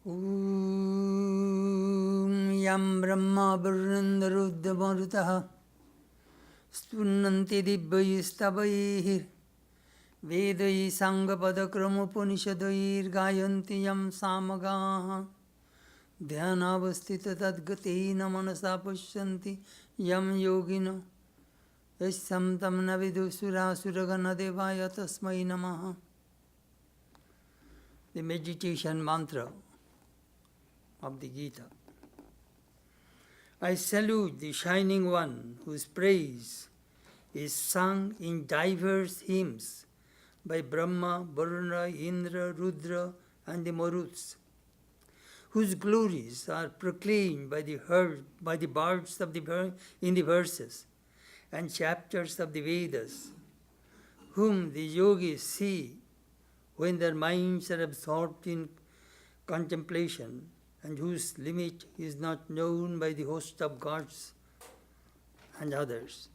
Om Yam Brahma Varundaruddha Marutaha Spunnanti Dibbaistavaihi Vedai Sangapadakramupanisadai Gayanti Yam Samagaha Dhyanavastita Tadgatena Manasa Pashyanti Yam Yogino Yasam Tam Navidu Suragana Devaya Tasmai Namaha. The meditation mantra of the Gita. I salute the Shining One whose praise is sung in diverse hymns by Brahma, Varuna, Indra, Rudra and the Maruts, whose glories are proclaimed by the bards of in the verses and chapters of the Vedas, whom the yogis see when their minds are absorbed in contemplation, and whose limit is not known by the host of gods and others.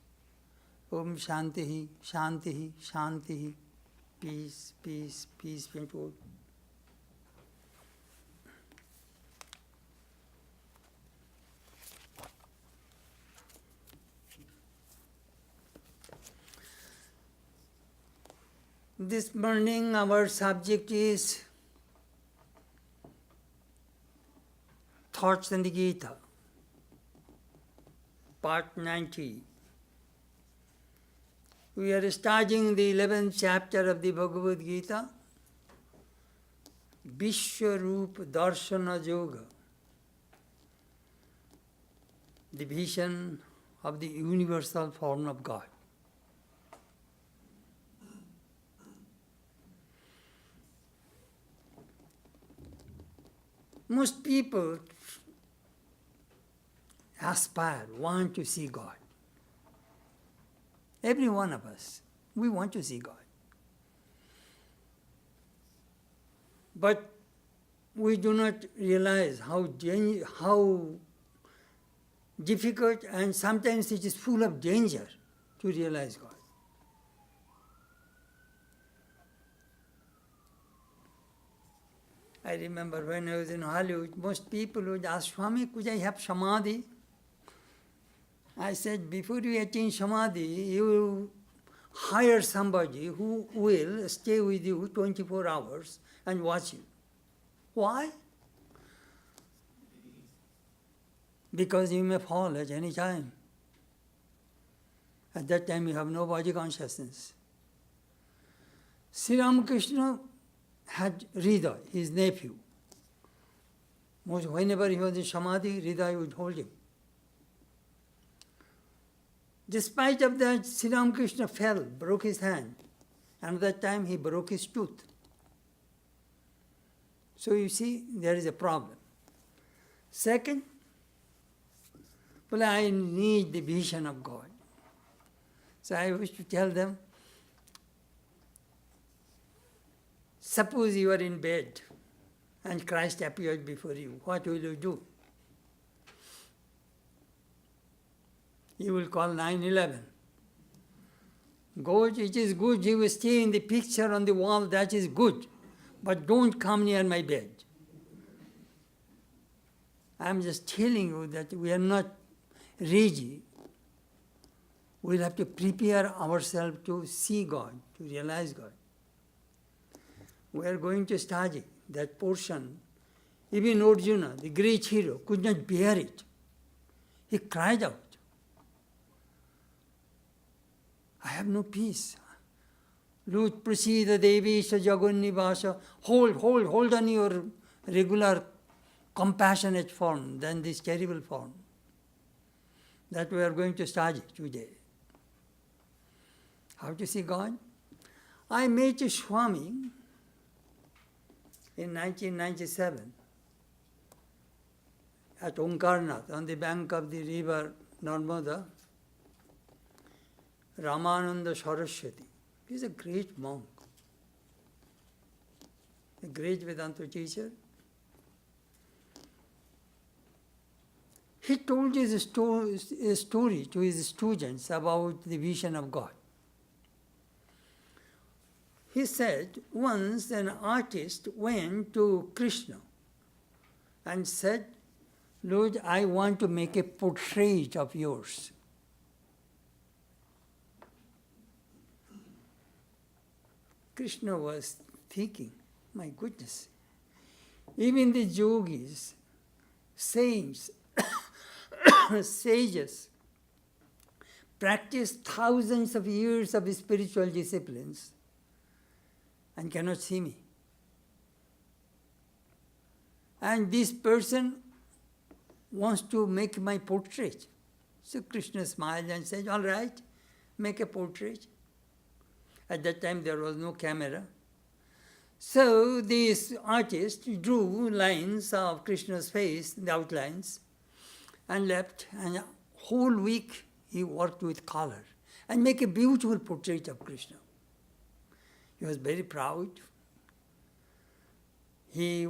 Om Shantihi, Shantihi, Shantihi. Peace, peace, peace be unto all. This morning our subject is Thoughts on the Gita, part 90. We are studying the 11th chapter of the Bhagavad Gita, Vishwarupa Darshana Yoga, the vision of the universal form of God. Most people aspire, want to see God. Every one of us, we want to see God. But we do not realize how difficult and sometimes it is full of danger to realize God. I remember when I was in Hollywood, most people would ask, Swami, could I have samadhi? I said, before you attain samadhi, you hire somebody who will stay with you 24 hours and watch you. Why? Because you may fall at any time. At that time you have no body consciousness. Sri Ramakrishna had Hridaya, his nephew. Whenever he was in Samadhi, Hridaya would hold him. Despite of that, Sri Ramakrishna fell, broke his hand. And at that time he broke his tooth. So you see, there is a problem. Second, well, I need the vision of God. So I wish to tell them, suppose you are in bed and Christ appeared before you. What will you do? You will call 911. God, it is good you will stay in the picture on the wall, that is good. But don't come near my bed. I am just telling you that we are not ready. We will have to prepare ourselves to see God, to realize God. We are going to study that portion. Even Arjuna, the great hero, could not bear it. He cried out, I have no peace. Lut prasida devesha jagannivasa. Hold on your regular compassionate form than this terrible form. That we are going to study today. How to see God? I met a Swami in 1997 at Omkarnath on the bank of the river Narmada, Ramananda Saraswati. He is a great monk, a great Vedanta teacher. He told a story to his students about the vision of God. He said once an artist went to Krishna and said, Lord, I want to make a portrait of yours. Krishna was thinking, my goodness, even the yogis, saints, sages, practice thousands of years of spiritual disciplines and cannot see me. And this person wants to make my portrait. So Krishna smiled and said, all right, make a portrait. At that time there was no camera. So this artist drew lines of Krishna's face, the outlines, and left. And a whole week he worked with color and make a beautiful portrait of Krishna. He was very proud. He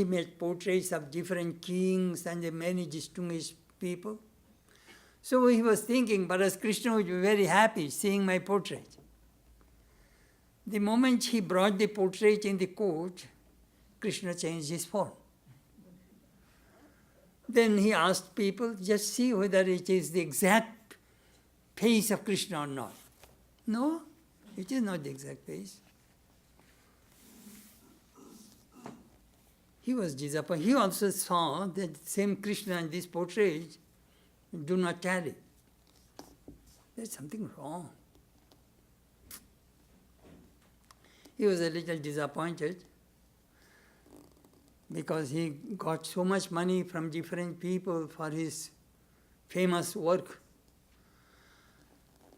made portraits of different kings and many distinguished people. So he was thinking, but as Krishna would be very happy seeing my portrait. The moment he brought the portrait in the court, Krishna changed his form. Then he asked people, just see whether it is the exact face of Krishna or not. No, it is not the exact face. He was disappointed. He also saw that same Krishna and this portrait do not tally. There's something wrong. He was a little disappointed because he got so much money from different people for his famous work.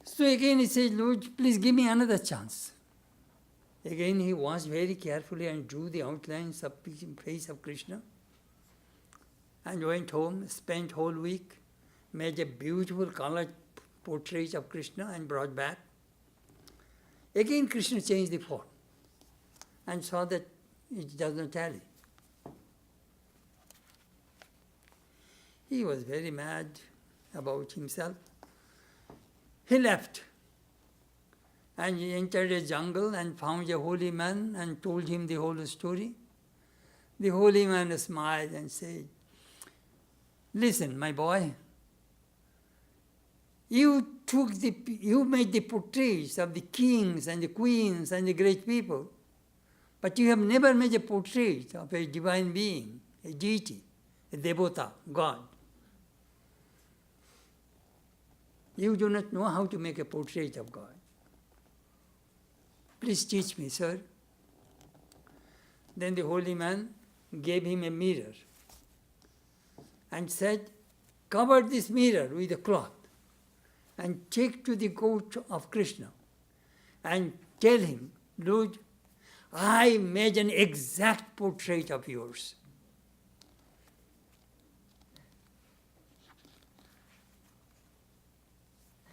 So again he said, Lord, please give me another chance. Again he watched very carefully and drew the outlines of the face of Krishna and went home, spent whole week, made a beautiful colored portrait of Krishna and brought back. Again Krishna changed the form and saw that it does not tally. He was very mad about himself. He left and he entered a jungle and found a holy man and told him the whole story. The holy man smiled and said, listen, my boy, you made the portraits of the kings and the queens and the great people, but you have never made a portrait of a divine being, a deity, a devata, God. You do not know how to make a portrait of God. Please teach me, sir. Then the holy man gave him a mirror and said, cover this mirror with a cloth and take to the court of Krishna and tell him, Lord, I made an exact portrait of yours.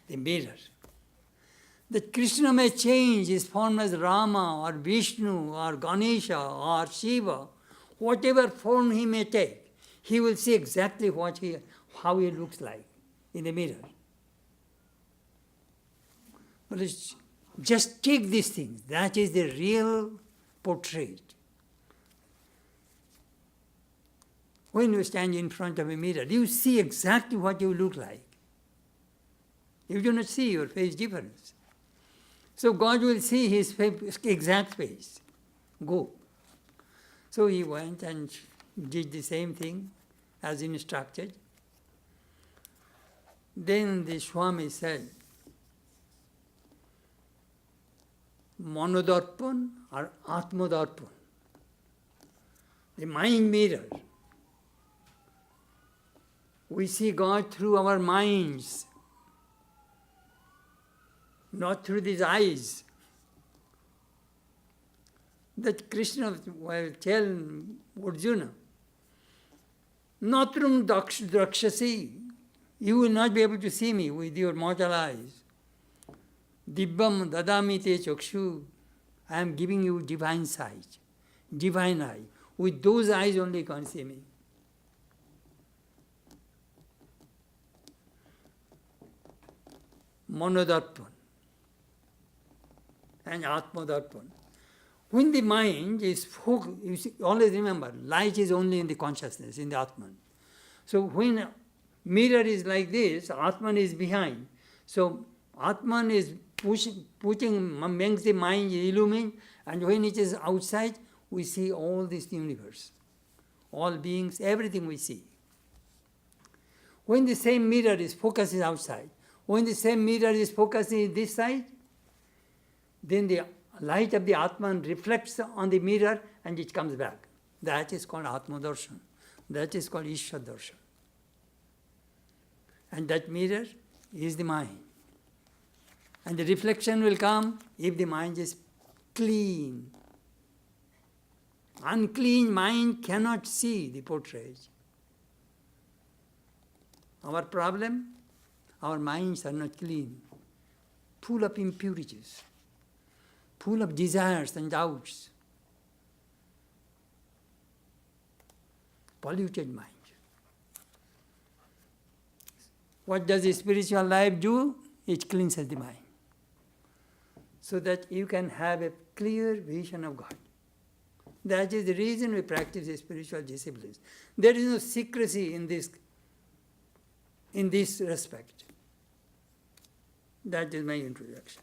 The mirror. That Krishna may change his form as Rama or Vishnu or Ganesha or Shiva, whatever form he may take, he will see exactly how he looks like in the mirror. But just take these things. That is the real portrait. When you stand in front of a mirror, you see exactly what you look like. You do not see your face difference. So God will see his exact face. Go. So he went and did the same thing as instructed. Then the Swami said, Manodarpan or Atmadarpan, the mind mirror. We see God through our minds, not through these eyes. That Krishna will tell Arjuna, Natram drakshasi, you will not be able to see me with your mortal eyes. Dibbam dadami te chakshu, I am giving you divine sight, divine eye. With those eyes only you can see me. Manodarpan and Atmadarpan. When the mind is focused, you see, always remember, light is only in the consciousness, in the Atman. So when mirror is like this, Atman is behind. So Atman is makes the mind illumine, and when it is outside, we see all this universe, all beings, everything we see. When the same mirror is focusing outside, when the same mirror is focusing this side, then the light of the Atman reflects on the mirror and it comes back. That is called Atma Darshan. That is called Ishwar Darshan. And that mirror is the mind. And the reflection will come if the mind is clean. Unclean mind cannot see the portrait. Our problem, our minds are not clean, full of impurities, full of desires and doubts, polluted mind. What does the spiritual life do? It cleanses the mind, so that you can have a clear vision of God. That is the reason we practice the spiritual disciplines. There is no secrecy in this respect. That is my introduction.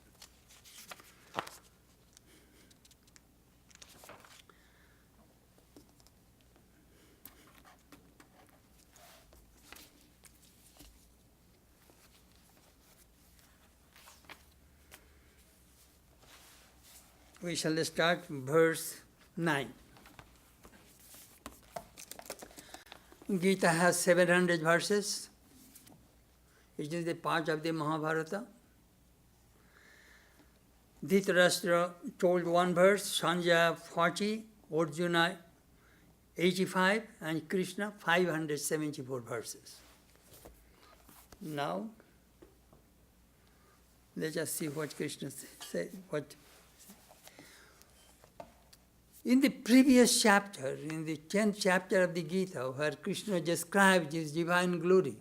We shall start verse 9. Gita has 700 verses. It is a part of the Mahabharata. Dhritarashtra told one verse, Sanjaya 40, Arjuna 85, and Krishna 574 verses. Now, let us see what Krishna said. In the previous chapter, in the 10th chapter of the Gita, where Krishna described his divine glory,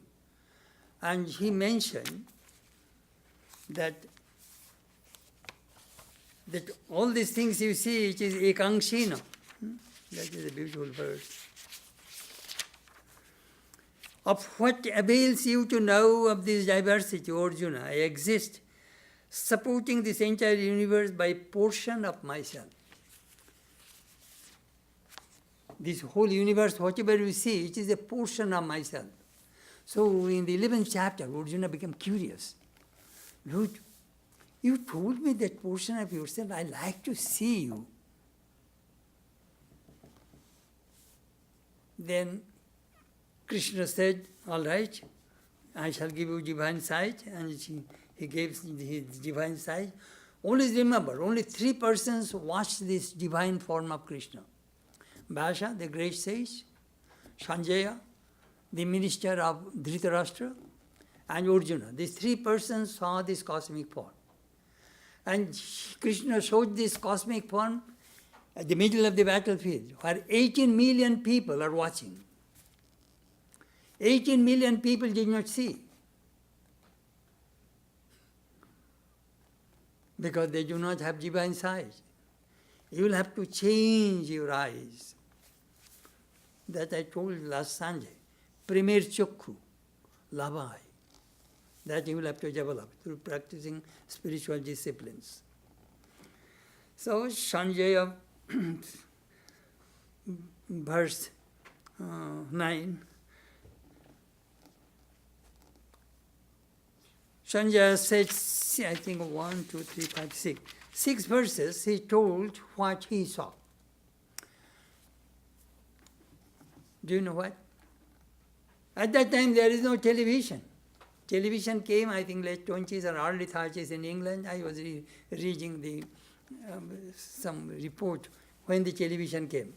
and he mentioned that all these things you see, it is ekankshina. That is a beautiful verse. Of what avails you to know of this diversity, Arjuna? I exist, supporting this entire universe by portion of myself. This whole universe, whatever we see, it is a portion of myself. So in the 11th chapter, Arjuna became curious. Lord, you told me that portion of yourself, I like to see you. Then Krishna said, all right, I shall give you divine sight, and he gave his divine sight. Always remember, only 3 persons watched this divine form of Krishna. Vyasa, the great sage, Sanjaya, the minister of Dhritarashtra, and Arjuna. These 3 persons saw this cosmic form. And Krishna showed this cosmic form at the middle of the battlefield, where 18 million people are watching. 18 million people did not see, because they do not have divine sight. You will have to change your eyes. That I told last Sunday. Premier chokku, labai. That you will have to develop through practicing spiritual disciplines. So Sanjaya, verse 9. Sanjaya said, I think 1, 2, 3, 5, 6. 6 verses he told what he saw. Do you know what? At that time there is no television. Television came, I think, late 20s or early 30s in England. I was reading some report when the television came.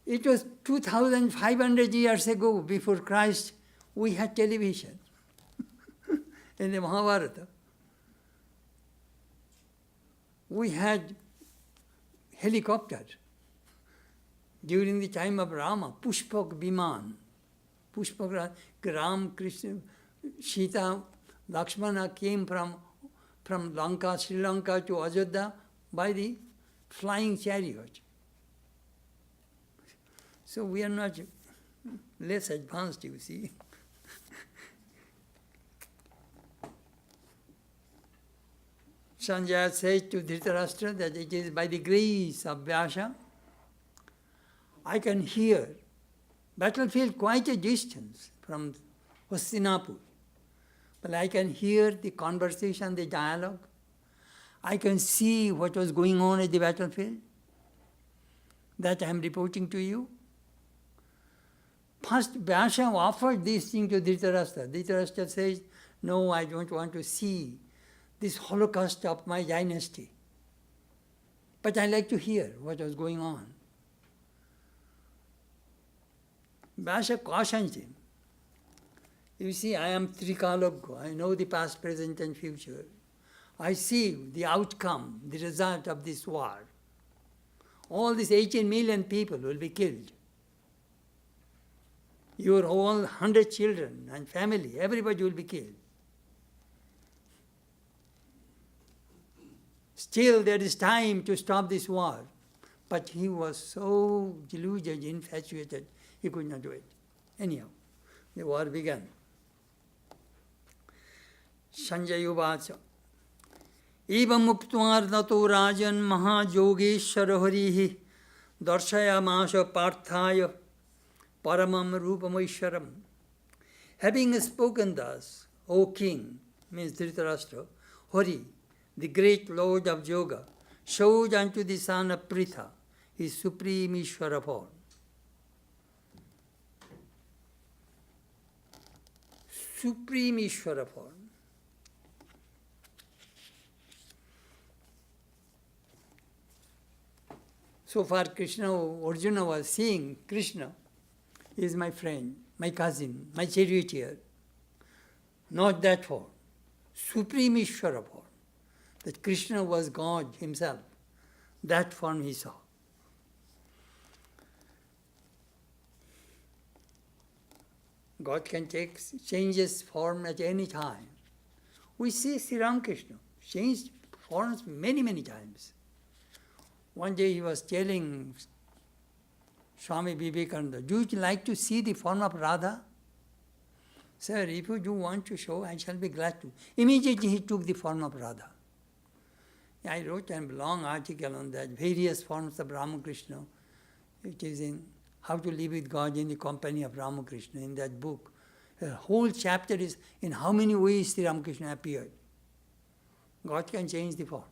It was 2,500 years ago, before Christ, we had television in the Mahabharata. We had helicopter. During the time of Rama, Pushpak Viman. Pushpak, Ram, Krishna, Sita, Lakshmana came from Lanka, Sri Lanka to Ajodhya by the flying chariot. So we are not less advanced, you see. Sanjaya says to Dhritarashtra that it is by the grace of Vyasa I can hear battlefield quite a distance from Hastinapur. But I can hear the conversation, the dialogue. I can see what was going on at the battlefield. That I am reporting to you. First, Vyasa offered this thing to Dhritarashtra. Dhritarashtra says, no, I don't want to see this holocaust of my dynasty. But I like to hear what was going on. Vyasa cautions him. You see, I am Trikalogya. I know the past, present and future. I see the outcome, the result of this war. All these 18 million people will be killed. Your whole 100 children and family, everybody will be killed. Still, there is time to stop this war. But he was so deluded, infatuated, he could not do it. Anyhow, the war began. Sanjaya Uvacha Evam uptvarnato rajan mahajogeshwara harihi darshayamasa parthaya paramam rupamaishwaram. Having spoken thus, O king, means Dhritarashtra, Hari, the great lord of yoga, showed unto the son of Pritha his supreme Ishvara form. Supreme Ishvara form. So far Krishna, Arjuna was seeing Krishna is my friend, my cousin, my charioteer. Not that form. Supreme Ishvara form. That Krishna was God himself. That form he saw. God can change his form at any time. We see Sri Ramakrishna changed forms many, many times. One day he was telling Swami Vivekananda, do you like to see the form of Radha? Sir, if you do want to show, I shall be glad to. Immediately he took the form of Radha. I wrote a long article on that, various forms of Ramakrishna. It is in How to Live with God in the Company of Ramakrishna, in that book. The whole chapter is in how many ways Sri Ramakrishna appeared. God can change the form.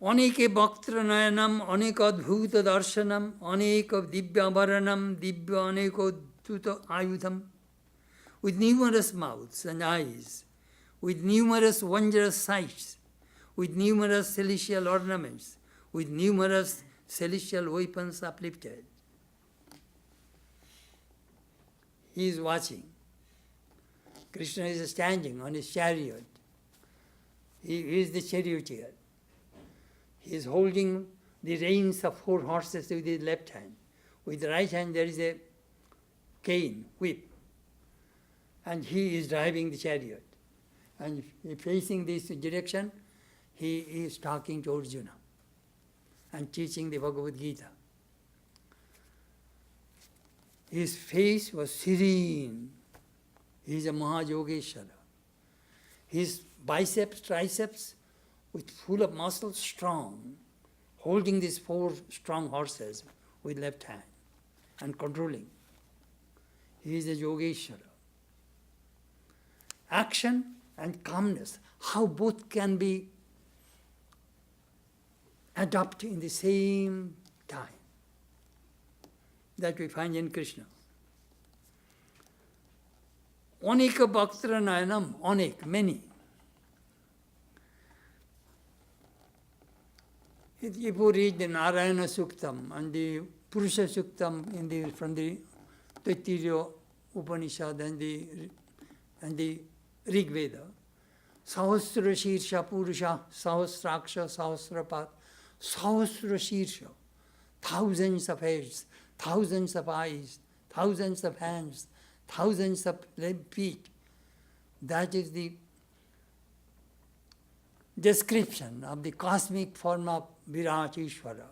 Aneke bhaktra nayanam, aneka adbhuta darshanam, aneka divyavaranam, divya aneko tuta ayudham. With numerous mouths and eyes, with numerous wondrous sights, with numerous celestial ornaments, with numerous celestial weapons uplifted. He is watching. Krishna is standing on his chariot. He is the charioteer. He is holding the reins of 4 horses with his left hand. With the right hand there is a cane, whip. And he is driving the chariot. And facing this direction, he is talking to Arjuna and teaching the Bhagavad Gita. His face was serene. He is a Mahayogeshwara. His biceps, triceps, with full of muscles, strong, holding these 4 strong horses with left hand and controlling. He is a Yogeshwara. Action and calmness, how both can be adopted in the same time. That we find in Krishna. Aneka bhaktra nayanam, anek, many. If you read the Narayana Suktam and the Purusha Suktam from the Taittiriya Upanishad and the Rig Veda, Sahasra Shirsha Purusha, Sahasraksha, Sahasrapat, Sahasra Shirsha, thousands of heads, thousands of eyes, thousands of hands, thousands of feet. That is the description of the cosmic form of Virat Ishvara.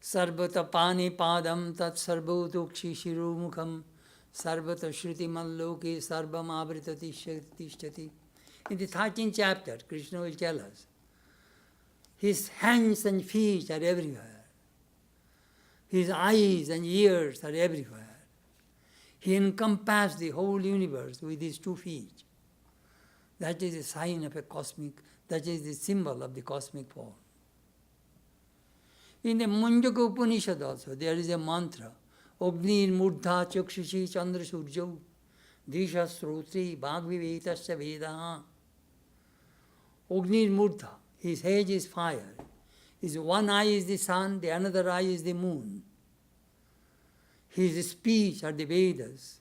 Sarvata pani padam tat sarvotokshi shirumukham sarvata shruti malloke sarvam avritati tishtati. In the 13th chapter, Krishna will tell us, his hands and feet are everywhere. His eyes and ears are everywhere. He encompasses the whole universe with his 2 feet. That is a sign of a cosmic, that is the symbol of the cosmic form. In the Munjaka Upanishad also, there is a mantra, Ognir Murdha Chakshushi Chandra Surjo, Disha Srotri Bhagvivetasya Vedaha. Ognir Murdha, his head is fire. His one eye is the sun, the another eye is the moon. His speech are the Vedas.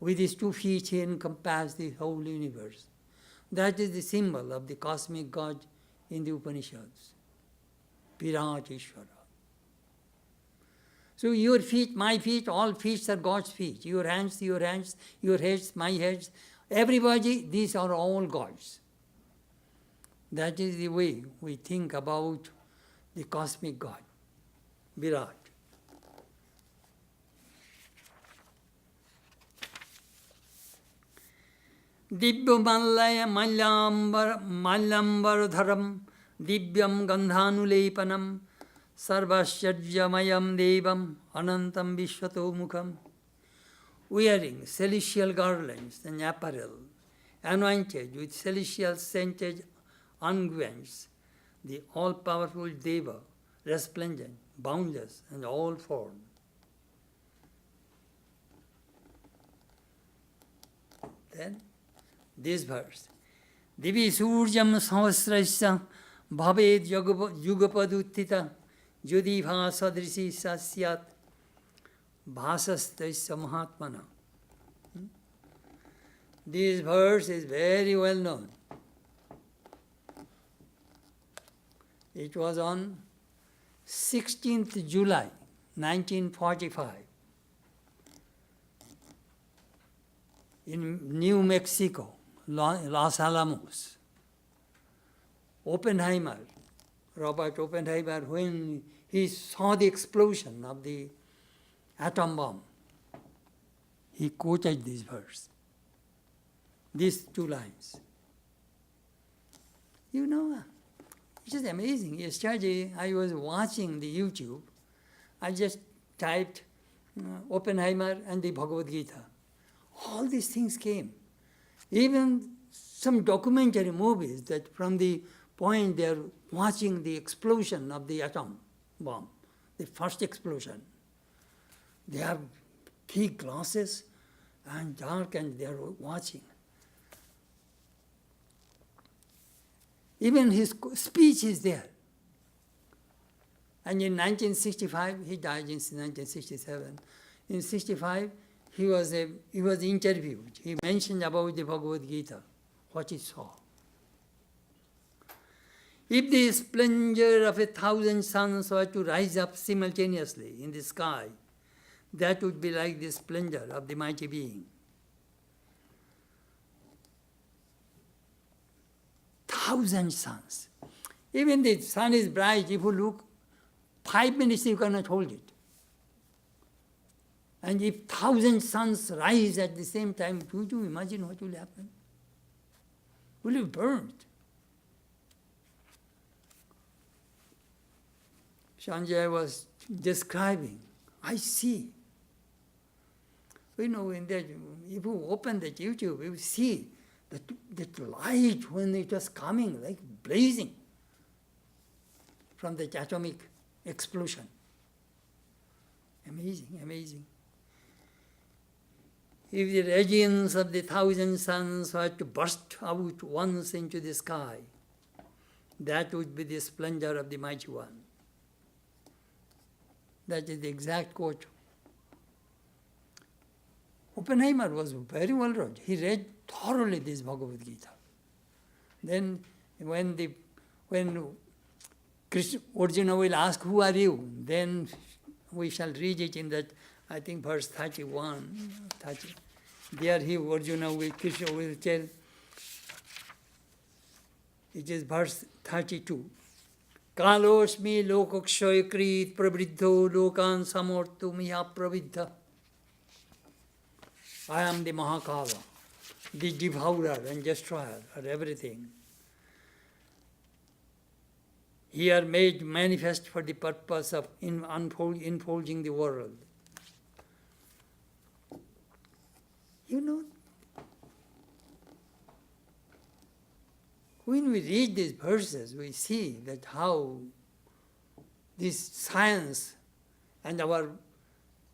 With his 2 feet he encompasses the whole universe. That is the symbol of the cosmic God in the Upanishads. Virat Ishvara. So your feet, my feet, all feet are God's feet. Your hands, your heads, my heads, everybody, these are all God's. That is the way we think about the cosmic God, Virat. Dibya Mallaya Mallambar Dharam Divyam Gandhanulepanam Sarvashajyamayam Devam Anantam Vishwato Mukham. Wearing celestial garlands and apparel, anointed with celestial scented unguents, the all-powerful Deva, resplendent, boundless, and all-formed. Then, this verse, Divi Surjam Sahasrasya Bhaved Yugapaduttita Jodi Bhasadrisi Sasyat Bhasastasya Mahatmana. This verse is very well known. It was on 16th July 1945 in New Mexico, Los Alamos. Oppenheimer, Robert Oppenheimer, when he saw the explosion of the atom bomb, he quoted this verse, these 2 lines. You know, it is amazing. Yesterday I was watching the YouTube. I just typed Oppenheimer and the Bhagavad Gita. All these things came. Even some documentary movies that from the point they are watching the explosion of the atom bomb, the first explosion. They have big glasses and dark and they are watching. Even his speech is there. And in 1965, he died in 1967. In 65, he was interviewed. He mentioned about the Bhagavad Gita, what he saw. If the splendor of 1,000 suns were to rise up simultaneously in the sky, that would be like the splendor of the mighty being. 1,000 suns. Even the sun is bright, if you look, 5 minutes you cannot hold it. And if 1,000 suns rise at the same time, could you imagine what will happen? Will you burn? Sanjay was describing, I see. You know, in that, if you open that YouTube, you see that light when it was coming, like blazing from the atomic explosion. Amazing, amazing. If the radiance of the 1,000 suns were to burst out once into the sky, that would be the splendor of the Mighty One. That is the exact quote. Oppenheimer was very well read. He read thoroughly this Bhagavad Gita. Then when Krishna, Arjuna will ask, who are you? Then we shall read it in that, I think, verse 31, 30. There Arjuna will, Krishna will tell, it is verse 32. Kalosmi lokakshaykrit pravriddho lokan samorto miha praviddha. I am the Mahakala, the devourer and destroyer of everything. Here made manifest for the purpose of unfolding the world. You know, when we read these verses, we see that how this science and our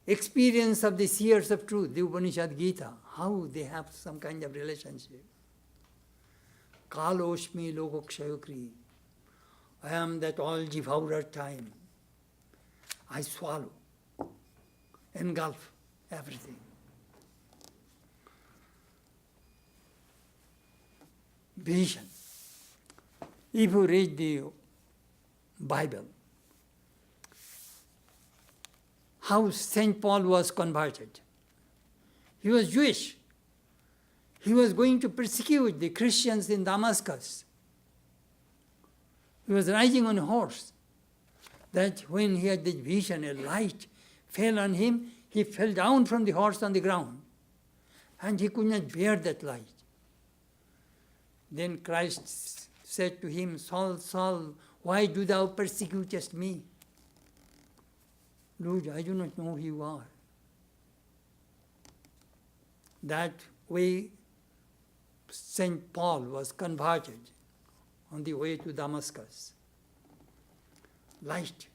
experience of the seers of truth, the Upanishad Gita, how they have some kind of relationship. Kaloshmi lokakshayokri. I am that all devourer time. I swallow, engulf everything. Vision. If you read the Bible, how St. Paul was converted. He was Jewish. He was going to persecute the Christians in Damascus. He was riding on a horse. That when he had the vision, a light fell on him, he fell down from the horse on the ground. And he could not bear that light. Then Christ said to him, Saul, Saul, why do thou persecutest me? Lord, I do not know who you are. That way St. Paul was converted on the way to Damascus. Light.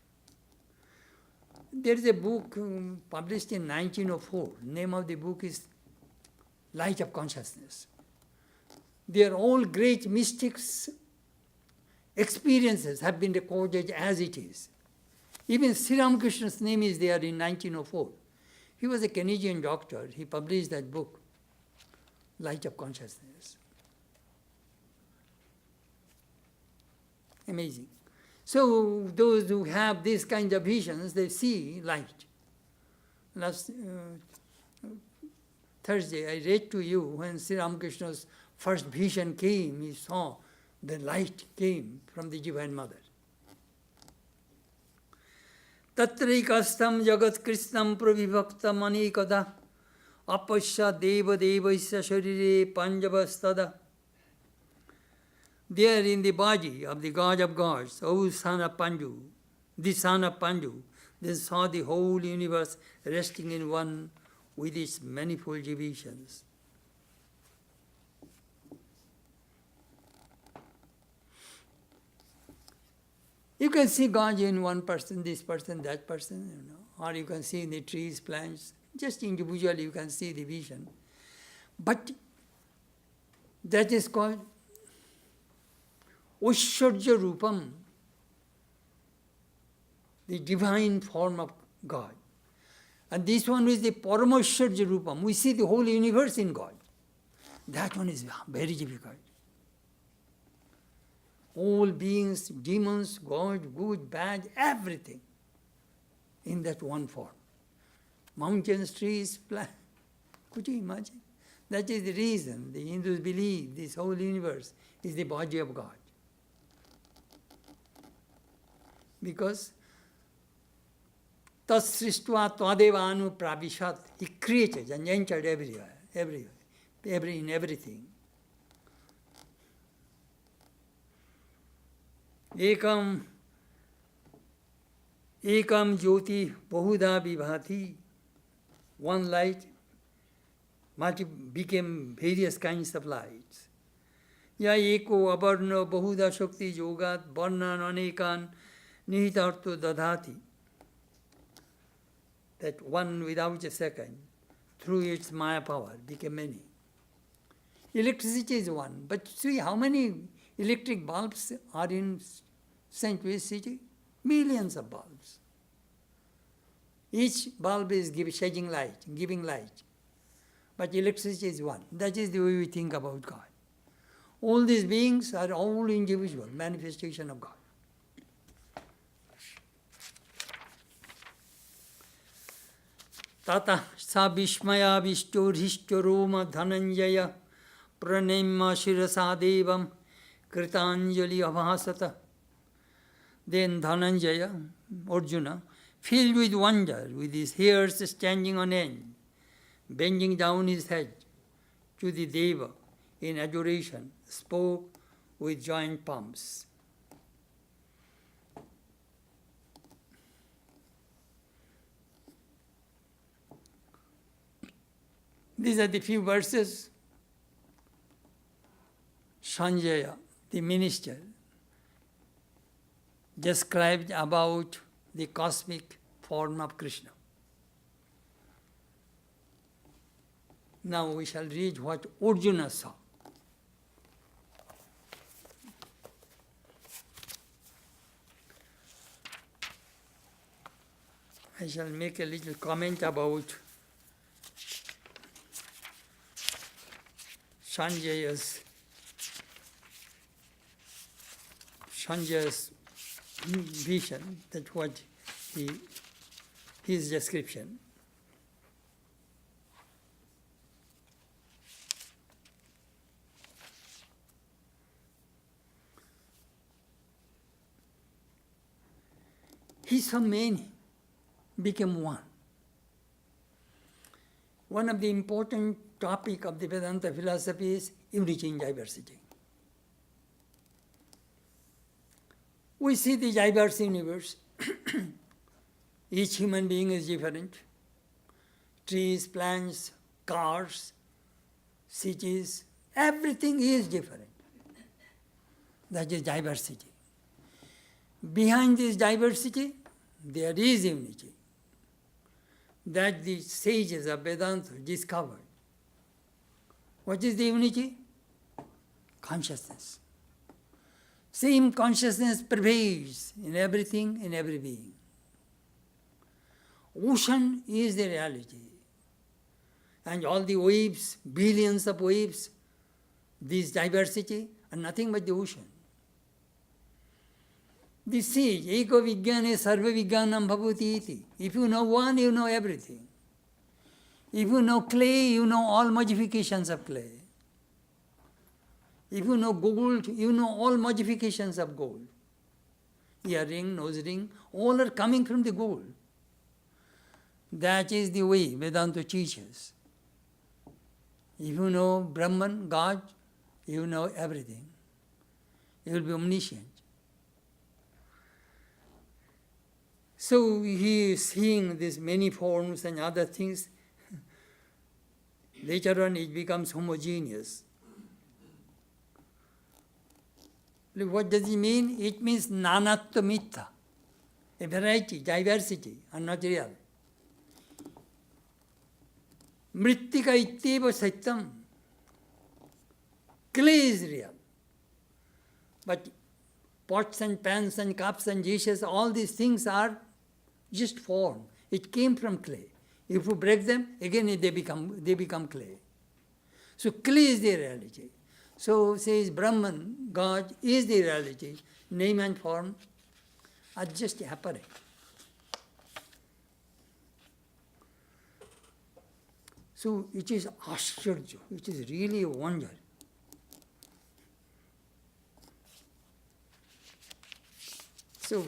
There is a book published in 1904. Name of the book is Light of Consciousness. They are all great mystics' experiences have been recorded as it is. Even Sri Ramakrishna's name is there in 1904. He was a Canadian doctor. He published that book, Light of Consciousness. Amazing. So those who have these kind of visions, they see light. Last Thursday, I read to you when Sri Ramakrishna's first vision came, he saw the light came from the Divine Mother. Tatraikastam jagat krishnam pravivaktam anikada apasya deva devasya sharire panjavastada. There in the body of the God of gods, O son of Pandu, the son of Pandu, they saw the whole universe resting in one with its manifold divisions. You can see God in one person, this person, that person, or you can see in the trees, plants, just individually you can see the vision. But that is called Ushurja Rupam, the divine form of God. And this one is the Paramashurja Rupam. We see the whole universe in God. That one is very difficult. All beings, demons, God, good, bad, everything in that one form. Mountains, trees, plants. Could you imagine? That is the reason the Hindus believe this whole universe is the body of God. Because Tatsrishtva Twadevanu Pravishat, he created and entered everywhere, in everything. Ekam Jyoti Bahuda Vibhati. One light became various kinds of lights. Ya eko abarna bahuda shakti yogat varnan anekan nihitarto dadhati. That one without a second, through its Maya power, became many. Electricity is one, but see how many electric bulbs are in St. Louis City? Millions of bulbs. Each bulb is shedding light, giving light. But electricity is one. That is the way we think about God. All these beings are all individual manifestation of God. Tata sa vishmaya vishtorhishto roma dhananjaya pranema shirasa devam kritanjali avasata. Then Dhananjaya, Arjuna, filled with wonder, with his hairs standing on end, bending down his head to the Deva in adoration, spoke with joint palms. These are the few verses Sanjaya, the minister, described about the cosmic form of Krishna. Now we shall read what Arjuna saw. I shall make a little comment about Sanjaya's vision, that what his description. He saw many became one. One of the important topic of the Vedanta philosophy is unity in diversity. We see the diverse universe. Each human being is different. Trees, plants, cars, cities, everything is different. That is diversity. Behind this diversity, there is unity. That the sages of Vedanta discovered. What is the unity? Consciousness. Same consciousness pervades in everything, in every being. Ocean is the reality. And all the waves, billions of waves, this diversity are nothing but the ocean. The sage, eko vijnane sarva vijnanam bhavati iti. If you know one, you know everything. If you know clay, you know all modifications of clay. If you know gold, you know all modifications of gold. Earring, nose ring, all are coming from the gold. That is the way Vedanta teaches. If you know Brahman, God, you know everything. You will be omniscient. So he is seeing these many forms and other things. Later on it becomes homogeneous. What does it mean? It means nanatva mitha. A variety, diversity, are not real. Mrittika ityeva satyam. Clay is real. But pots and pans and cups and dishes, all these things are just form. It came from clay. If you break them, again they become clay. So clay is the reality. So says Brahman, God is the reality. Name and form are just apparent. So it is Ashcharya, it is really a wonder. So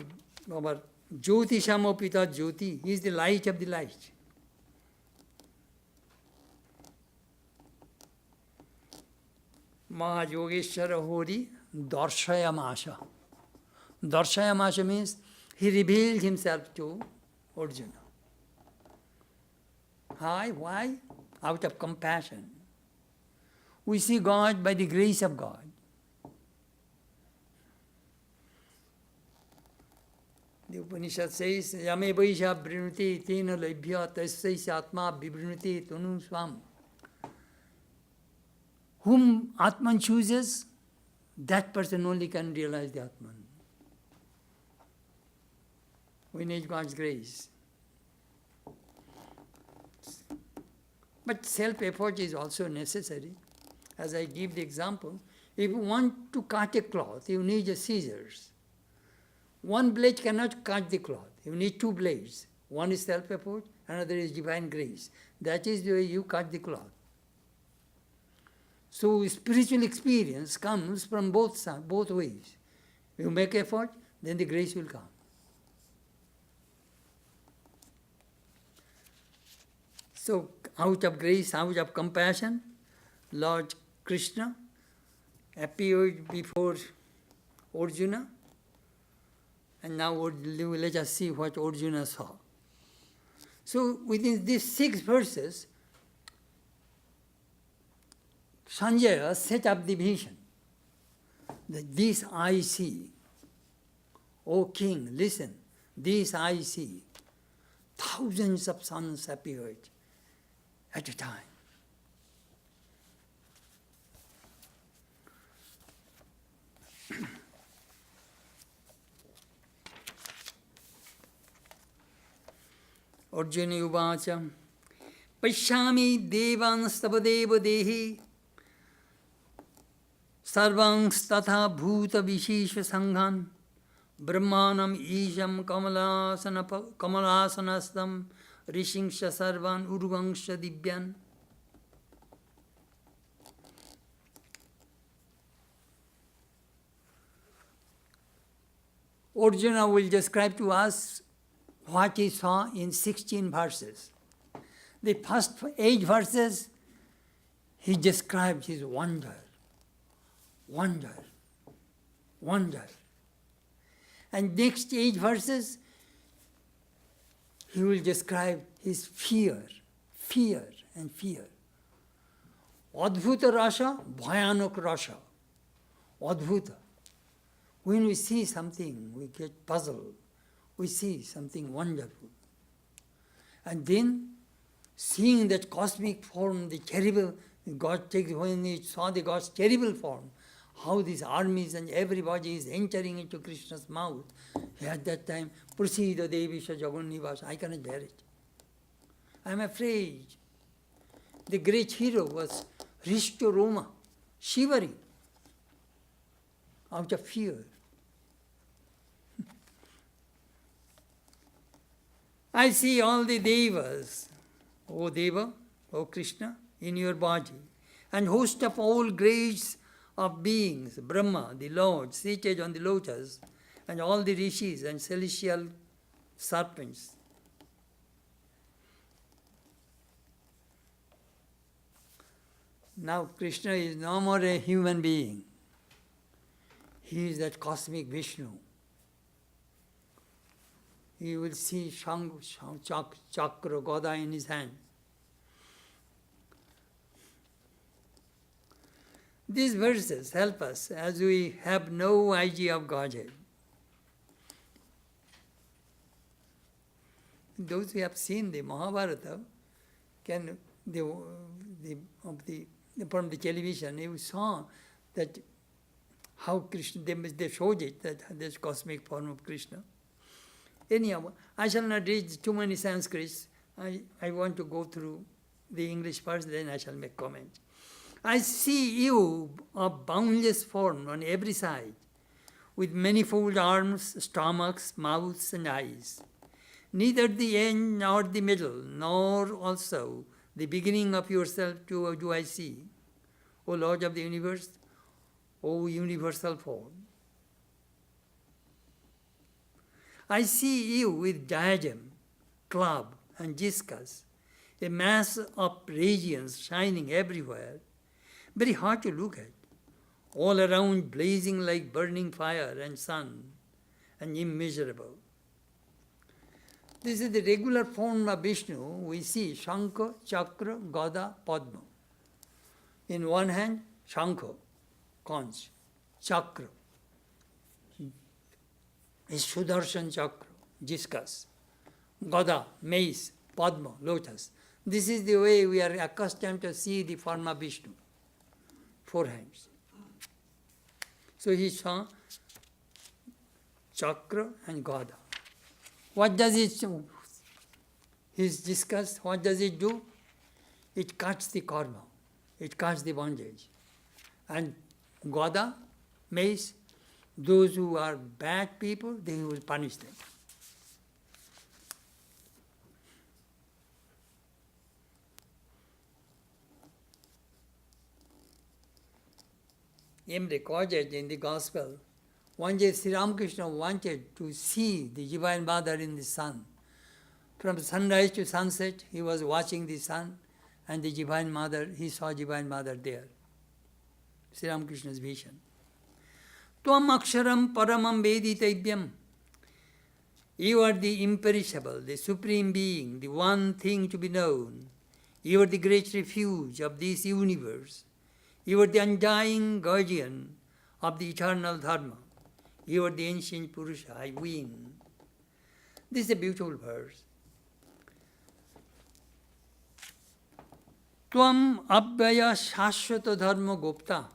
our Jyoti Shamopita Jyoti is the light of the light. Mahayogeshwara Hori Darshayamasa. Darshayamasa means he revealed himself to Arjuna. Why? Out of compassion. We see God by the grace of God. The Upanishad says, Yame Vaisha Brinuti Tena Labhya Tasya Atma Vibrunuti Tunu Swam. Whom Atman chooses, that person only can realize the Atman. We need God's grace. But self-effort is also necessary. As I give the example, if you want to cut a cloth, you need a scissors. One blade cannot cut the cloth. You need two blades. One is self-effort, another is divine grace. That is the way you cut the cloth. So spiritual experience comes from both sides, both ways. You make effort, then the grace will come. So out of grace, out of compassion, Lord Krishna appeared before Arjuna, and now let us see what Arjuna saw. So within these 6 verses, Sanjaya set up the vision that this I see. O king, listen, this I see. Thousands of suns appeared at a time. Arjuna uvacha Pashyami devanstava deva dehi sarvangs tatha bhuta vishesha sanghan brahmanam isham kamalasanastam rishingsha sarvan urvangsha divyan. Arjuna will describe to us what he saw in 16 verses. The first 8 verses, he described his wonder. And next 8 verses, he will describe his fear. Adbhuta rasa, bhayanak rasa. Adbhuta. When we see something, we get puzzled. We see something wonderful. And then, seeing that cosmic form, the terrible, when he saw the God's terrible form, how these armies and everybody is entering into Krishna's mouth, he at that time, Prasida Devisha Jagannivas, I cannot bear it. I am afraid. The great hero was Rishto Roma, shivering out of fear. I see all the devas, O Deva, O Krishna, in your body, and host of all grades of beings, Brahma, the Lord, seated on the lotus, and all the rishis and celestial serpents. Now Krishna is no more a human being. He is that cosmic Vishnu. You will see Chakra, Gada in his hand. These verses help us as we have no idea of Godhead. Those who have seen the Mahabharata can from the television, you saw that how Krishna, they showed it, that this cosmic form of Krishna. Anyhow, I shall not read too many Sanskrits. I want to go through the English first, then I shall make comments. I see you of boundless form on every side, with manifold arms, stomachs, mouths, and eyes. Neither the end nor the middle, nor also the beginning of yourself do I see, O Lord of the universe, O universal form. I see you with diadem, club, and discus, a mass of radiance shining everywhere, very hard to look at, all around blazing like burning fire and sun, and immeasurable. This is the regular form of Vishnu. We see Shankha, Chakra, Gada, Padma. In one hand, Shankha, conch, Chakra, is Sudarshan Chakra, discus, Gada, mace, Padma, lotus. This is the way we are accustomed to see the form of Vishnu. 4 hands. So he saw Chakra and Gada. What does it do? His discuss, what does it do? It cuts the karma. It cuts the bondage. And Gada, mace, those who are bad people, they will punish them. recorded in the Gospel. One day Sri Ramakrishna wanted to see the Divine Mother in the sun. From sunrise to sunset, he was watching the sun, and the Divine Mother, he saw Divine Mother there. Sri Ramakrishna's vision. Tvam aksharam paramam veditavyam. You are the imperishable, the supreme being, the one thing to be known. You are the great refuge of this universe. You are the undying guardian of the eternal dharma. You are the ancient Purusha, I win. This is a beautiful verse. Tvam abhyaya shashvata dharma gopta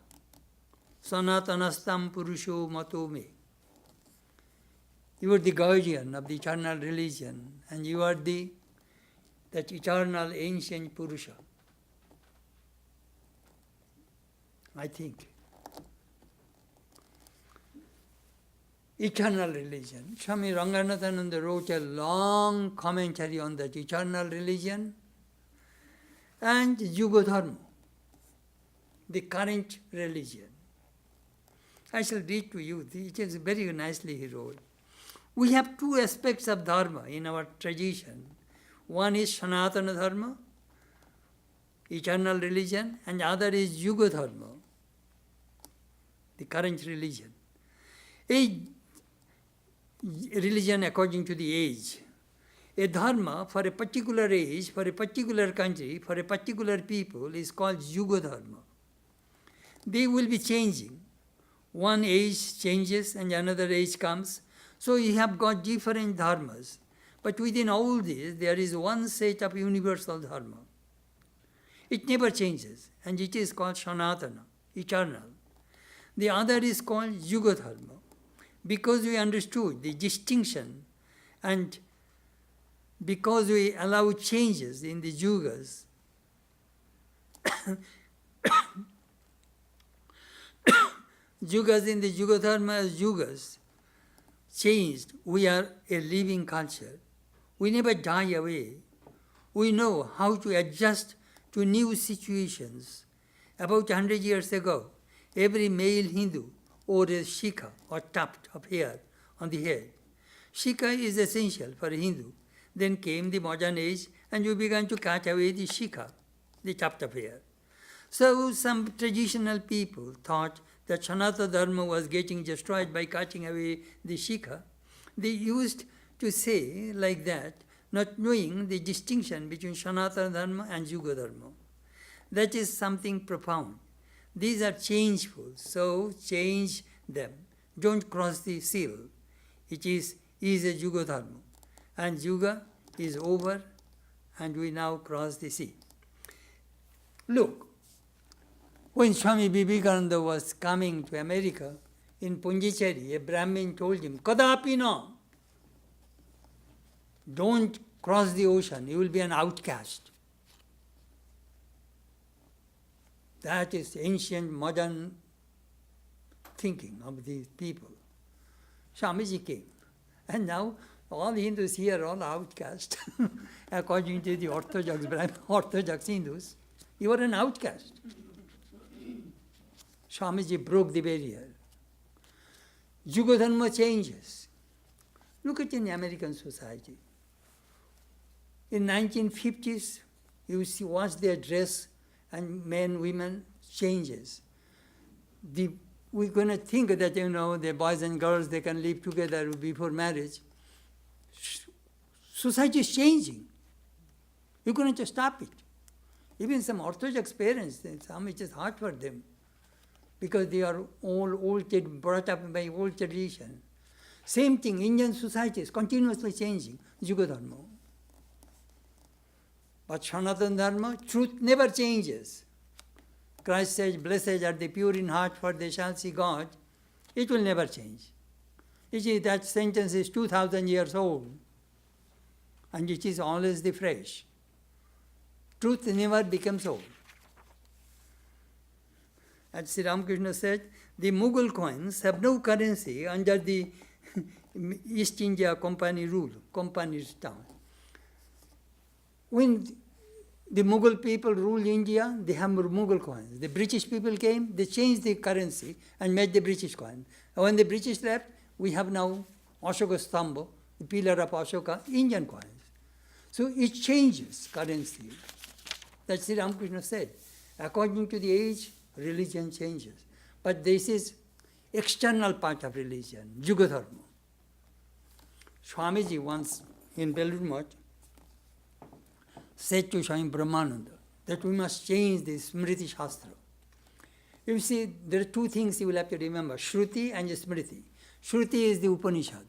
sanatanastam purusho mato me. You are the guardian of the eternal religion, and you are that eternal ancient Purusha. I think. Eternal religion. Swami Ranganathananda wrote a long commentary on that eternal religion and Yuga Dharma, the current religion. I shall read to you. It is very nicely he wrote. We have two aspects of Dharma in our tradition. One is Sanatana Dharma, eternal religion, and the other is Yuga Dharma, the current religion. A religion according to the age. A dharma for a particular age, for a particular country, for a particular people is called Yuga Dharma. They will be changing. One age changes and another age comes. So you have got different dharmas. But within all these, there is one set of universal dharma. It never changes, and it is called Sanatana, eternal. The other is called Yuga Dharma. Because we understood the distinction and because we allow changes in the yugas, yugas in the Yuga Dharma as yugas changed. We are a living culture. We never die away. We know how to adjust to new situations. About 100 years ago, every male Hindu wore a shikha or tuft of hair on the head. Shikha is essential for a Hindu. Then came the modern age and we began to cut away the shikha, the tuft of hair. So some traditional people thought that Sanatana Dharma was getting destroyed by cutting away the shikha. They used to say like that, not knowing the distinction between Sanatana Dharma and Yuga Dharma. That is something profound. These are changeful, so change them. Don't cross the seal. It is a Yuga Dharma. And Yuga is over, and we now cross the sea. Look, when Swami Vivekananda was coming to America, in Pondicherry, a Brahmin told him, Kadapi no. Don't cross the ocean, you will be an outcast. That is ancient modern thinking of these people. Swamiji came. And now all Hindus here are all outcast. According to the Orthodox Hindus, you are an outcast. Swamiji broke the barrier. Yuga Dharma changes. Look at in American society. In 1950s, you see, watch their dress and men, women changes. We're going to think that, the boys and girls, they can live together before marriage. Society is changing. You're going to stop it. Even some Orthodox parents, it is hard for them because they are all brought up by old tradition. Same thing, Indian society is continuously changing. Yuga Dharma. But Sanatana Dharma, truth never changes. Christ says, blessed are the pure in heart, for they shall see God. It will never change. You see, that sentence is 2,000 years old, and it is always the fresh. Truth never becomes old. As Sri Ramakrishna said, the Mughal coins have no currency under the East India Company rule, Company's town. When the Mughal people ruled India, they have Mughal coins. The British people came, they changed the currency and made the British coin. And when the British left, we have now Ashoka Stamba, the pillar of Ashoka, Indian coins. So it changes currency. That's Sri Ramakrishna said. According to the age, religion changes. But this is external part of religion, Yuga Dharma. Swamiji once in Belur Math said to Swami Brahmananda that we must change the Smriti Shastra. You see, there are two things you will have to remember, Shruti and Smriti. Shruti is the Upanishad,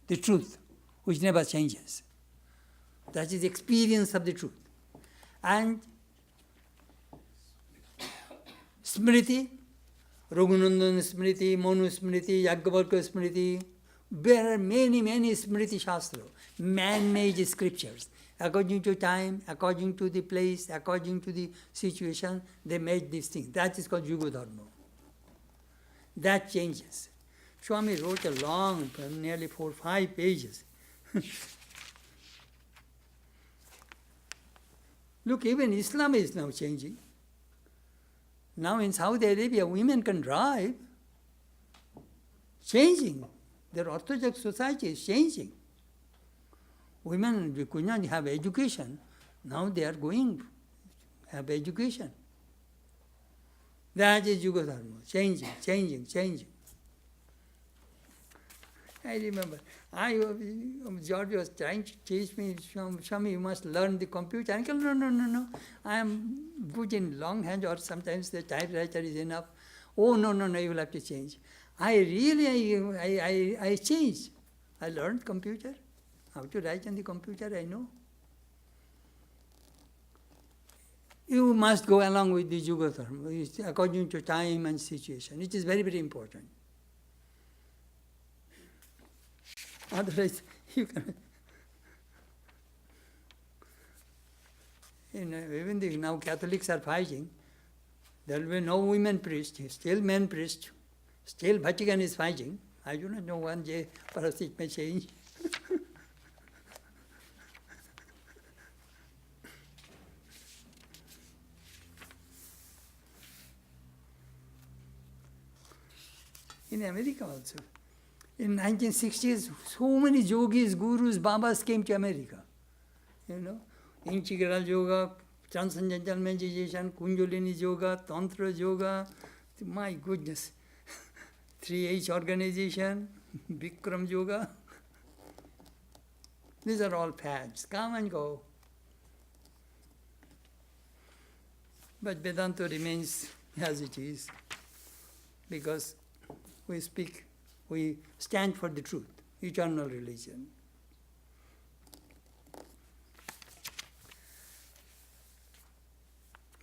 the truth, which never changes. That is the experience of the truth. And Smriti, Raghunandan Smriti, Manu Smriti, Yagyavalkya Smriti, there are many, many Smriti Shastra, man-made scriptures. According to time, according to the place, according to the situation, they made these things. That is called Yuga Dharma. That changes. Swami wrote a long, nearly 4 or 5 pages. Look, even Islam is now changing. Now in Saudi Arabia, women can drive. Changing. Their Orthodox society is changing. Women could not have education. Now they are going have education. That is Yuga Dharma. Changing, changing, changing. I remember, George was trying to teach me, Swami, you must learn the computer. I go, no. I am good in longhand, or sometimes the typewriter is enough. Oh, no, you will have to change. I changed. I learned computer. How to write on the computer, I know. You must go along with the Yuga Dharma, according to time and situation. It is very, very important. Otherwise, you can. Even now Catholics are fighting. There will be no women priests, still men priests. Still Vatican is fighting. I do not know one day, perhaps it may change. In America also. In 1960s, so many yogis, gurus, babas came to America. Integral yoga, transcendental meditation, Kundalini yoga, Tantra yoga, my goodness. 3H organization, Bikram yoga. These are all fads, come and go. But Vedanta remains as it is, because we stand for the truth, eternal religion.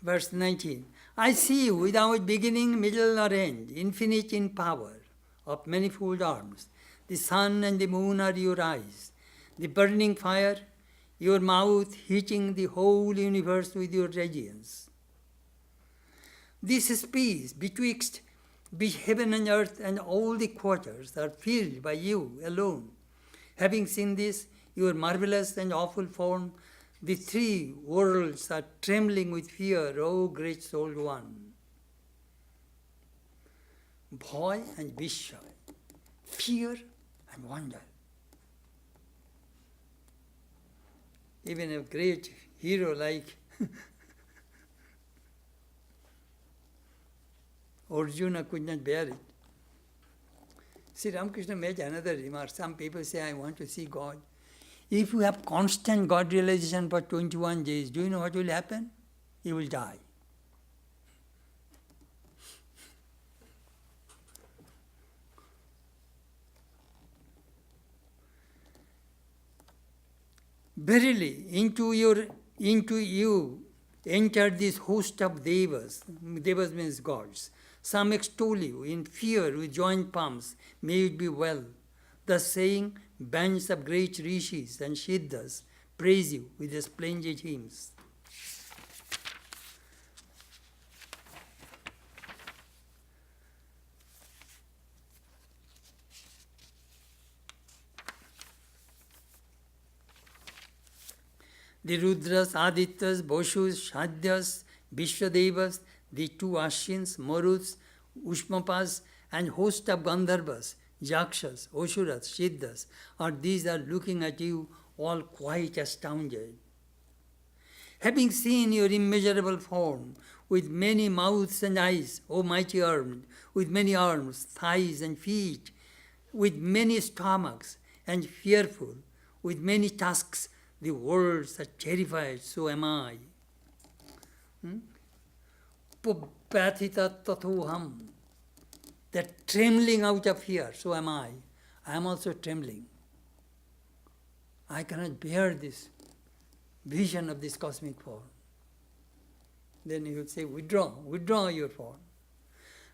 Verse 19. I see you without beginning, middle, or end, infinite in power, of manifold arms. The sun and the moon are your eyes. The burning fire, your mouth heating the whole universe with your radiance. This space betwixt heaven and earth and all the quarters are filled by you alone. Having seen this, your marvelous and awful form, the 3 worlds are trembling with fear, O great souled one. Bhoy and Vishya, fear and wonder. Even a great hero like Arjuna could not bear it. Sri Ramakrishna made another remark. Some people say, I want to see God. If you have constant God realization for 21 days, do you know what will happen? You will die. Verily, into you entered this host of devas. Devas means gods. Some extol you in fear with joined palms. May it be well. Thus saying, bands of great rishis and siddhas praise you with the splendid hymns. The Rudras, Adityas, Boshus, Shadhyas, Vishwadevas, the two Ashins, Maruts, Ushmapas, and host of Gandharvas, Jakshas, Osuras, Siddhas, these are looking at you all quite astounded. Having seen your immeasurable form, with many mouths and eyes, O mighty armed, with many arms, thighs and feet, with many stomachs, and fearful, with many tusks, the worlds are terrified, so am I. Pupathita tathoham, that trembling out of fear, so am I. I am also trembling. I cannot bear this vision of this cosmic form. Then he would say, withdraw your form.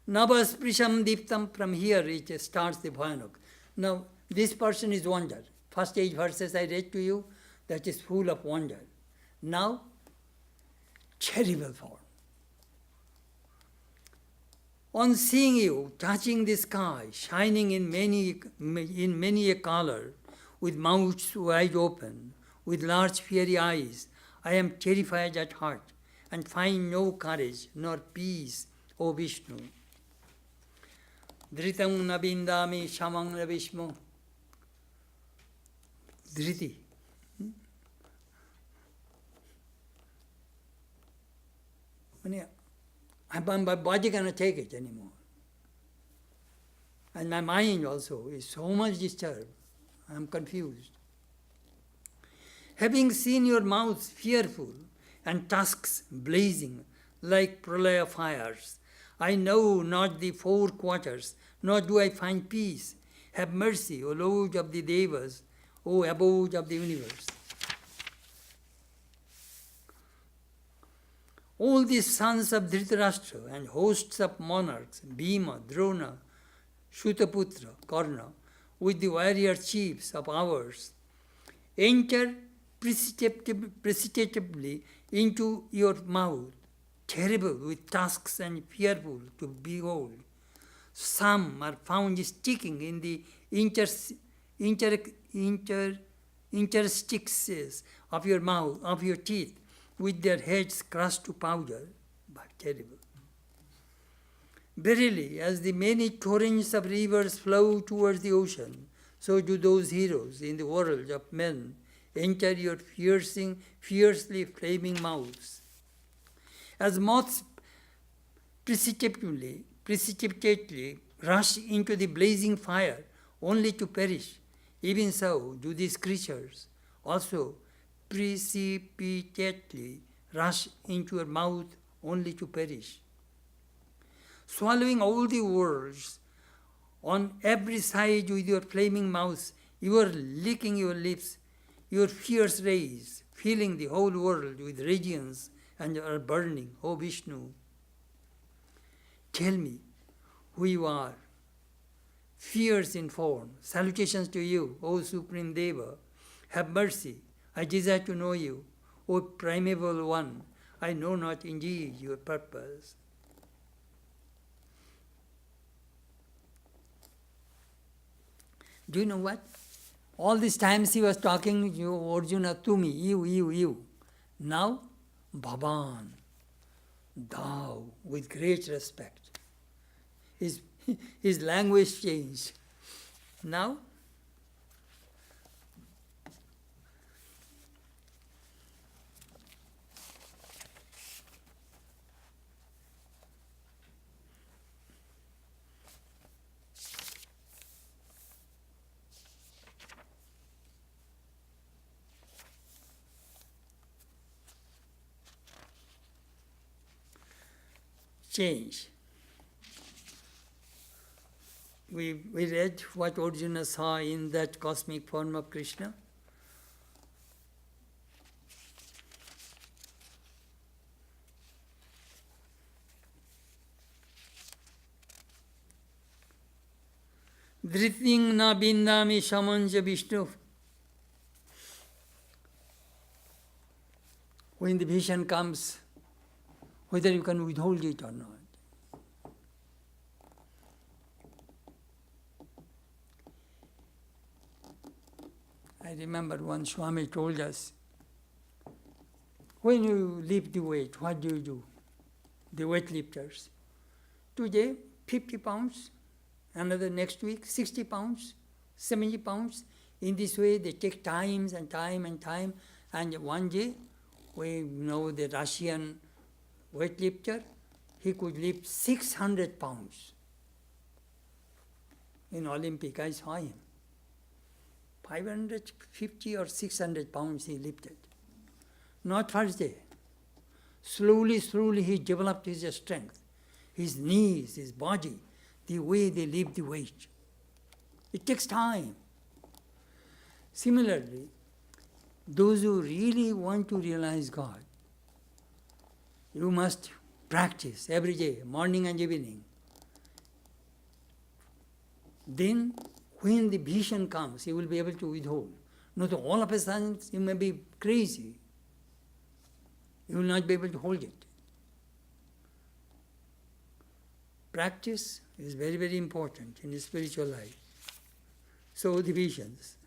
Navasprisham diptam, from here it starts the Bhayanak. Now, this person is wonder. First 8 verses I read to you, that is full of wonder. Now, terrible form. On seeing you, touching the sky, shining in many a color, with mouths wide open, with large fiery eyes, I am terrified at heart, and find no courage nor peace, O Vishnu. Dhritam na bindami shamang na vishmo. Dhriti. My body cannot take it anymore. And my mind also is so much disturbed. I am confused. Having seen your mouths fearful and tusks blazing like pralaya fires, I know not the 4 quarters, nor do I find peace. Have mercy, O Lord of the Devas, O abode of the universe. All these sons of Dhritarashtra and hosts of monarchs, Bhima, Drona, Shutaputra, Karna, with the warrior chiefs of ours, enter precipitably into your mouth, terrible with tusks and fearful to behold. Some are found sticking in the interstices of your mouth, of your teeth, with their heads crushed to powder, but terrible. Verily, as the many torrents of rivers flow towards the ocean, so do those heroes in the world of men enter your fiercely flaming mouths. As moths precipitately rush into the blazing fire only to perish, even so do these creatures also precipitately rush into your mouth only to perish. Swallowing all the worlds on every side with your flaming mouth, you are licking your lips, your fierce rays, filling the whole world with radiance and are burning, O Vishnu. Tell me who you are, fierce in form. Salutations to you, O Supreme Deva. Have mercy. I desire to know you, O primeval one. I know not indeed your purpose. Do you know what? All these times he was talking to you, Arjuna, to me, you. Now, Bhavan, thou, with great respect. His language changed. Now, change. We read what Arjuna saw in that cosmic form of Krishna. Dhriting na bindami shamanja Vishnu. When the vision comes, whether you can withhold it or not. I remember one Swami told us, When you lift the weight, what do? The weightlifters. Today, 50 pounds, another next week, 60 pounds, 70 pounds. In this way, they take time, and one day, we know the Russian weightlifter, he could lift 600 pounds. In Olympic, I saw him. 550 or 600 pounds he lifted. Not first day. Slowly he developed his strength, his knees, his body, the way they lift the weight. It takes time. Similarly, those who really want to realize God, you must practice every day, morning and evening. Then, when the vision comes, you will be able to withhold. Not all of a sudden, you may be crazy. You will not be able to hold it. Practice is very, very important in the spiritual life. So the visions.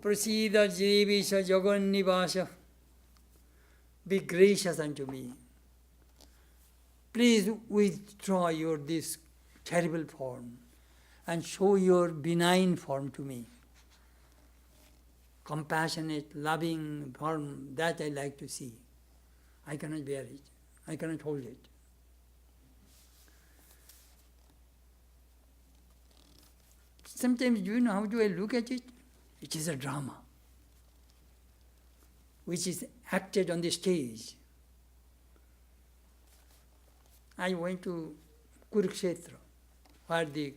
Prasida Jevisha Jagannivasha, be gracious unto me. Please withdraw your this terrible form and show your benign form to me. Compassionate, loving form, that I like to see. I cannot bear it. I cannot hold it. Sometimes, do you know how do I look at it? It is a drama which is acted on the stage. I went to Kurukshetra, where the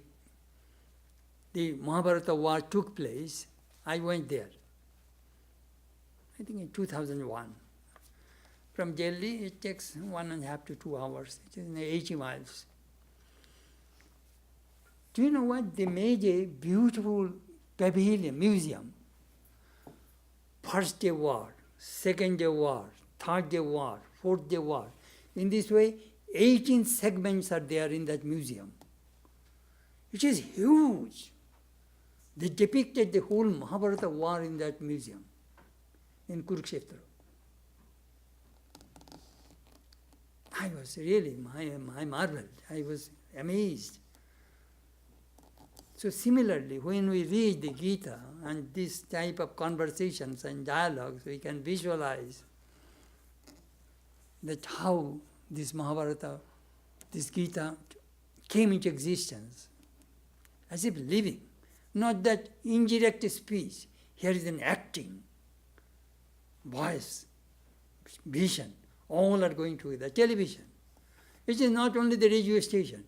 Mahabharata war took place. I went there. I think in 2001. From Delhi, it takes 1.5 to 2 hours. It is 80 miles. Do you know what? They made a beautiful pavilion, museum. First day war, second day war, third day war, fourth day war. In this way, 18 segments are there in that museum. It is huge. They depicted the whole Mahabharata war in that museum, in Kurukshetra. I was really, I marveled. I was amazed. So similarly, when we read the Gita and this type of conversations and dialogues, we can visualize that how this Mahabharata, this Gita came into existence as if living. Not that indirect speech. Here is an acting, voice, vision. All are going together. Television. It is not only the radio station.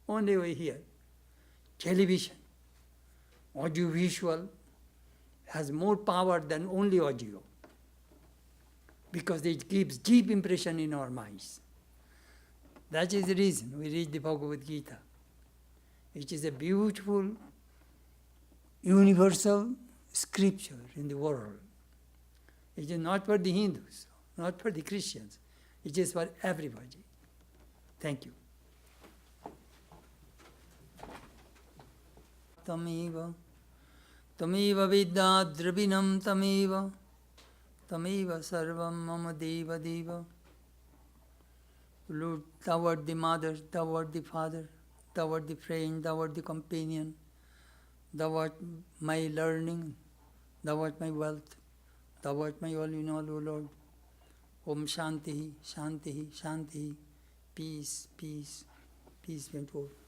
Only we hear. Television, audiovisual, has more power than only audio because it gives deep impression in our minds. That is the reason we read the Bhagavad Gita. It is a beautiful, universal scripture in the world. It is not for the Hindus, not for the Christians. It is for everybody. Thank you. Tameva vidya dravinam tameva sarvam mama deva deva. Lord, thou art the mother, thou art the father, thou art the friend, thou art the companion, thou art my learning, thou art my wealth, thou art my all in all, O Lord. Om Shanti, Shanti, Shanti, peace, peace, peace went forth.